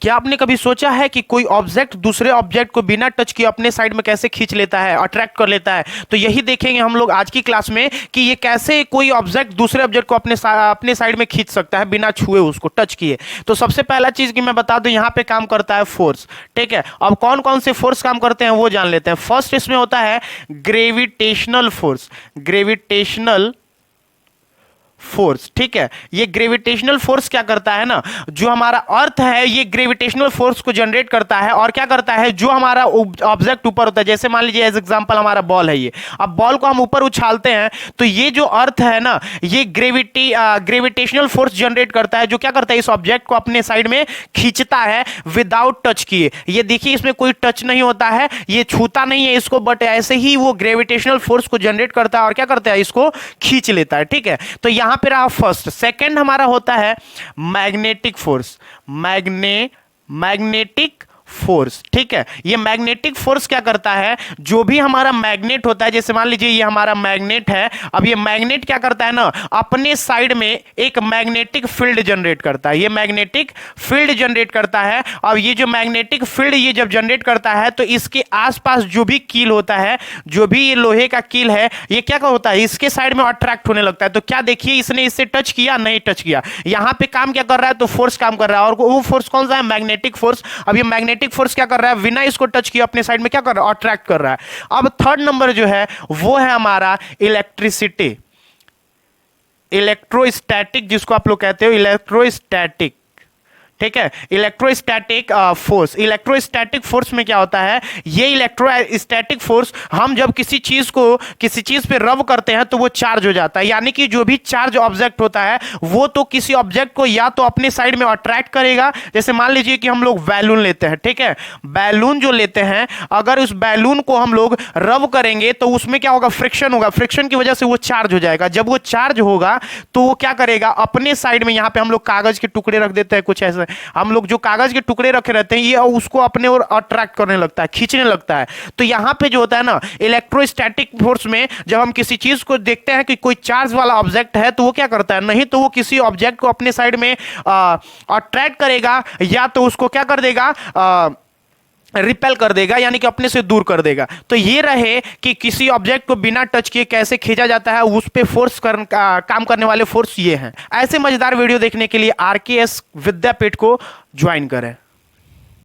क्या आपने कभी सोचा है कि कोई ऑब्जेक्ट दूसरे ऑब्जेक्ट को बिना टच किए अपने साइड में कैसे खींच लेता है, अट्रैक्ट कर लेता है? तो यही देखेंगे हम लोग आज की क्लास में कि ये कैसे कोई ऑब्जेक्ट दूसरे ऑब्जेक्ट को अपने साइड में खींच सकता है बिना छुए, उसको टच किए। तो सबसे पहला चीज कि मैं बता दूं, यहां पे काम करता है फोर्स। ठीक है, अब कौन कौन से फोर्स काम करते हैं वो जान लेते हैं। फर्स्ट इसमें होता है ग्रेविटेशनल फोर्स। ग्रेविटेशनल फोर्स, ठीक है, ये ग्रेविटेशनल फोर्स क्या करता है ना, जो हमारा अर्थ है ये ग्रेविटेशनल फोर्स को जनरेट करता है और क्या करता है, जो हमारा ऑब्जेक्ट ऊपर होता है, जैसे मान लीजिए एज एग्जांपल हमारा बॉल है ये, अब बॉल को हम ऊपर उछालते हैं तो ये जो अर्थ है ना, ये ग्रेविटेशनल फोर्स जनरेट करता है, जो क्या करता है, इस ऑब्जेक्ट को अपने साइड में खींचता है विदाउट टच किए। ये देखिए इसमें कोई टच नहीं होता है, ये छूता नहीं है इसको, बट ऐसे ही वो ग्रेविटेशनल फोर्स को जनरेट करता है और क्या करता है, इसको खींच लेता है। ठीक है, तो यहां पे रहा फर्स्ट। सेकंड हमारा होता है मैग्नेटिक फोर्स। मैग्नेटिक फोर्स, ठीक है, ये मैग्नेटिक फोर्स क्या करता है, जो भी हमारा मैग्नेट होता है, जैसे मान लीजिए ये हमारा मैग्नेट है, अब ये मैग्नेट क्या करता है ना, अपने साइड में एक मैग्नेटिक फील्ड जनरेट करता है। ये मैग्नेटिक फील्ड जनरेट करता है। अब ये जो मैग्नेटिक फील्ड ये जब जनरेट करता है तो इसके आसपास जो भी कील होता है, जो भी ये लोहे का कील है, ये क्या होता है, इसके साइड में अट्रैक्ट होने लगता है। तो क्या देखिए, इसने इससे टच किया, नहीं टच किया, यहां पे काम क्या कर रहा है, तो फोर्स काम कर रहा है, और वो फोर्स कौन सा है, मैग्नेटिक फोर्स। अब ये मैग्नेटिक फोर्स क्या कर रहा है, बिना इसको टच किए अपने साइड में क्या कर रहा है, अट्रैक्ट कर रहा है। अब थर्ड नंबर जो है वो है हमारा इलेक्ट्रिसिटी, इलेक्ट्रोस्टैटिक, जिसको आप लोग कहते हो इलेक्ट्रोस्टैटिक। ठीक है, इलेक्ट्रोस्टैटिक फोर्स। इलेक्ट्रोस्टैटिक फोर्स में क्या होता है, ये इलेक्ट्रोस्टैटिक फोर्स, हम जब किसी चीज पे रब करते हैं तो वो चार्ज हो जाता है, यानी कि जो भी चार्ज ऑब्जेक्ट होता है वो तो किसी ऑब्जेक्ट को या तो अपने साइड में अट्रैक्ट करेगा। जैसे मान लीजिए कि हम लोग बैलून लेते हैं, ठीक है, बैलून जो लेते हैं, अगर उस बैलून को हम लोग रब करेंगे तो उसमें क्या होगा, फ्रिक्शन होगा, फ्रिक्शन की वजह से वो चार्ज हो जाएगा। जब वो चार्ज होगा तो वो क्या करेगा, अपने साइड में, यहां पे हम लोग कागज के टुकड़े रख देते हैं, कुछ ऐसे हम लोग जो कागज के टुकड़े रखे रहते हैं, ये उसको अपने ओर अट्रैक्ट करने लगता है, खींचने लगता है। तो यहां पे जो होता है ना, इलेक्ट्रोस्टैटिक फोर्स में जब हम किसी चीज को देखते हैं कि कोई चार्ज वाला ऑब्जेक्ट है तो वो क्या करता है, नहीं तो वो किसी ऑब्जेक्ट को अपने साइड में अट्रैक्ट करेगा, या तो उसको क्या कर देगा, रिपेल कर देगा, यानी कि अपने से दूर कर देगा। तो ये रहे कि किसी ऑब्जेक्ट को बिना टच किए कैसे खींचा जाता है, उस पे फोर्स काम करने वाले फोर्स ये हैं। ऐसे मजेदार वीडियो देखने के लिए RKS विद्यापीठ को ज्वाइन करें।